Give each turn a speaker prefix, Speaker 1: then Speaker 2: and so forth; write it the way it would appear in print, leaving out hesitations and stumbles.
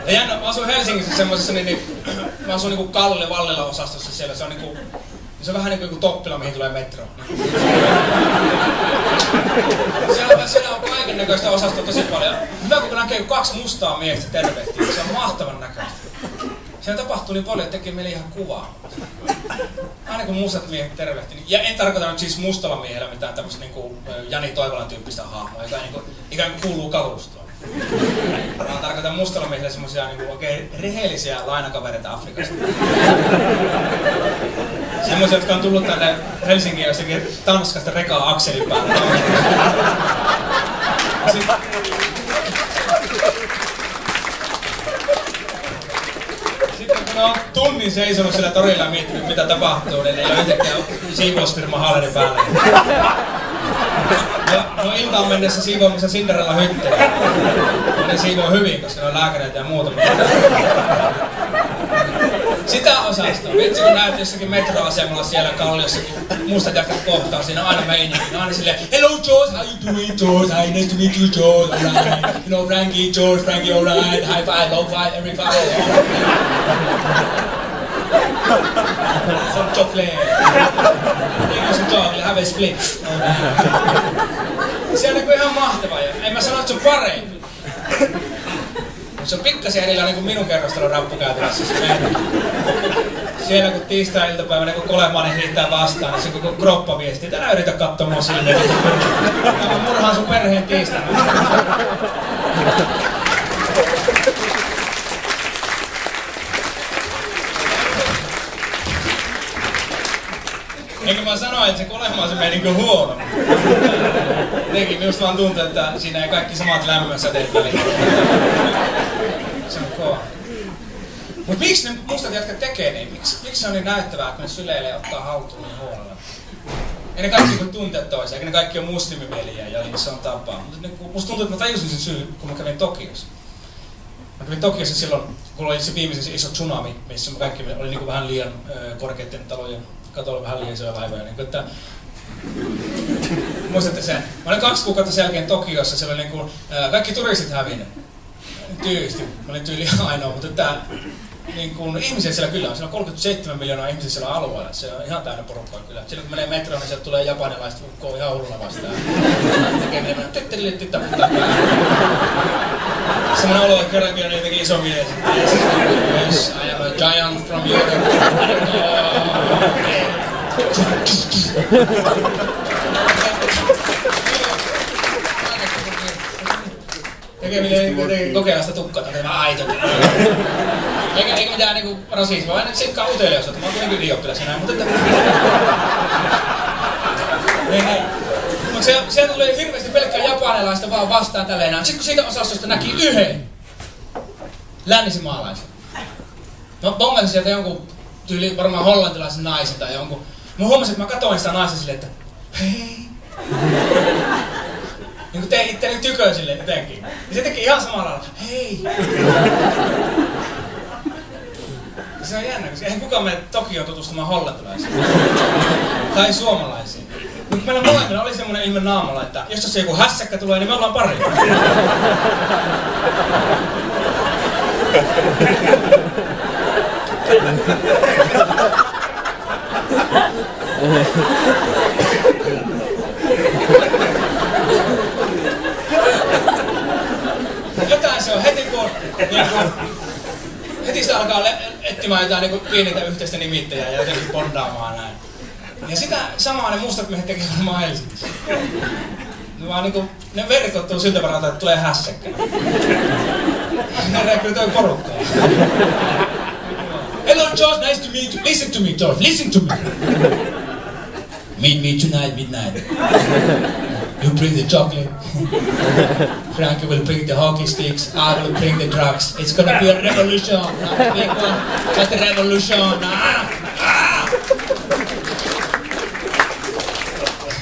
Speaker 1: Ja jännä, mä asun Helsingissä semmosessa, mä asun niinku Kalle Vallila osastossa siellä, se on niinku... Se on vähän niinku joku Toppila, mihin tulee metro. Siellä on kaikennäköistä osastoa tosi paljon. Hyvä kun näkee 2 mustaa miestä tervehtiä, se on mahtavan näköistä. Siellä tapahtuu niin paljon, että tekee meille ihan kuvaa. Aina kun mustat miehet tervehtii. Ja en tarkoita nyt siis mustalla miehellä mitään tämmöistä niinku Jani Toivolan tyyppistä hahmoa, joka niinku, ikään kuin kuuluu kalustoon. Mä tarkoitan mustalla miehellä semmosia niinku oikein rehellisiä lainakavereita Afrikasta. Semmoisia, jotka on tullut tänne Helsinkiin jostakin Tanskasta rekaa akselin päälle. Sitten kun on tunnin seisonut siellä torilla ja miettinyt mitä tapahtuu, niin ei ole yhtäkään siivousfirma hallerin päälle. Ja no iltaan mennessä siivoamassa Cinderella hyttejä. Ja ne siivoo hyvin, koska ne on lääkäreitä ja muuta. Sitä osastoa. Vitsi kun näet jossakin metroasemalla siellä Kalliossa, kun mustat jätkät kohtaa, siinä on aina meininki. Ne on aina silleen, hello George, how you doing George? Hi, nice to meet you George, alright. You know Frankie, George, Frankie, alright. High five, low five, every five. Some chocolate. Take some chocolate, have a split. Se on niinku ihan mahtavaa. En mä sano, että se on parempi. Se on pikkasen erilainen kuin minun kerrostalon rappukäytävässä. Siellä kun tiistai-iltapäivänä kun Kolemaani hiihtää vastaan, niin se koko kroppa viestii, että älä yritä katsoa mua silleen. Mä murhaan sun perheen tiistaina. Enkä mä sano, että se Kolemaa se meni niinku huono. Jotenkin minusta vaan tuntuu, että siinä ei kaikki samat lämmönsäteet väliin. Se on kova. Mut miksi ne mustat jätkät tekee niin? Miksi se on niin näyttävää, kun ne syleilee ja ottaa haltuun niin huolella? Ei ne kaikki voi tuntea toisia, eikä ne kaikki on muslimimieliä ja se on tapaa. Musta tuntuu, että mä tajusin sen syyn, kun mä kävin Tokiossa. Mä kävin Tokiossa silloin, kun oli se viimeisen iso tsunami, missä kaikki oli niinku vähän liian korkeiden talojen katolla vähän liian isoja laivoja. Niin että... Muistatte sen? Mä olin 2 kuukautta sen jälkeen Tokiossa, siellä oli niinku, kaikki turistit hävinnyt. Tyylisti. Mä olin tyyli ainoa, mutta että niin ihmisiä siellä kyllä on. Siellä on 37 miljoonaa ihmisiä siellä alueella. Se on ihan täynnä porukkaa kyllä. Siellä kun menee metroon, niin sieltä tulee japanilaiset ukkoa ihan hulluna vastaan. Tekee menemään tyttelilittitta puttaa päälle. Semmoinen olo, että kerrankin on jotenkin iso mies. Yes, I am a giant from Europe. Tekee kokeilasta tukkata, tämä aito. Eikä mitään niinku rasismia, vaan sikkaa uteliaisuutta. Mä oon kuitenkin ylioppilas ja näin, mutta että... Mut sieltä tuli hirveästi pelkkää japanilaista vaan vastaan tälleen näin. Sitten kun siitä osastosta näki yhden lännisimaalaisen. Mä bongasin sieltä jonkun tyyli varmaan hollantilaisen naisen tai jonkun. Mä huomasin, että mä katoin sitä naista silleen, että hei. Niin kuin tein itteni tyköön silleen jotenkin. Ja se teki ihan samalla lailla, hei. Ja se on jännä, koska eihän kukaan mene Tokioon tutustumaan hollantilaisiin. Tai suomalaisiin. Mutta meillä molemmilla oli semmoinen ilme naamalla, että jos tässä joku hässäkkä tulee, niin me ollaan pari. Jotain se on heti kun heti sitä alkaa etsimään jotain niinku pienitä yhteistä nimittäjää ja jotenkin bondaamaan näin. Ja sitä samaa ne mustat miehet tekee varmaan Helsingissä. Ne vaan niinku, ne verkottuu siltä varalta, että tulee hässäkkä. Ne rekrytoi porukkaa. Hello George, nice to meet you. Listen to me George, listen to me. Meet me tonight, midnight. You bring the chocolate. Frankie will bring the hockey sticks. I will bring the drugs. It's gonna be a revolution. Not a big one, but a revolution.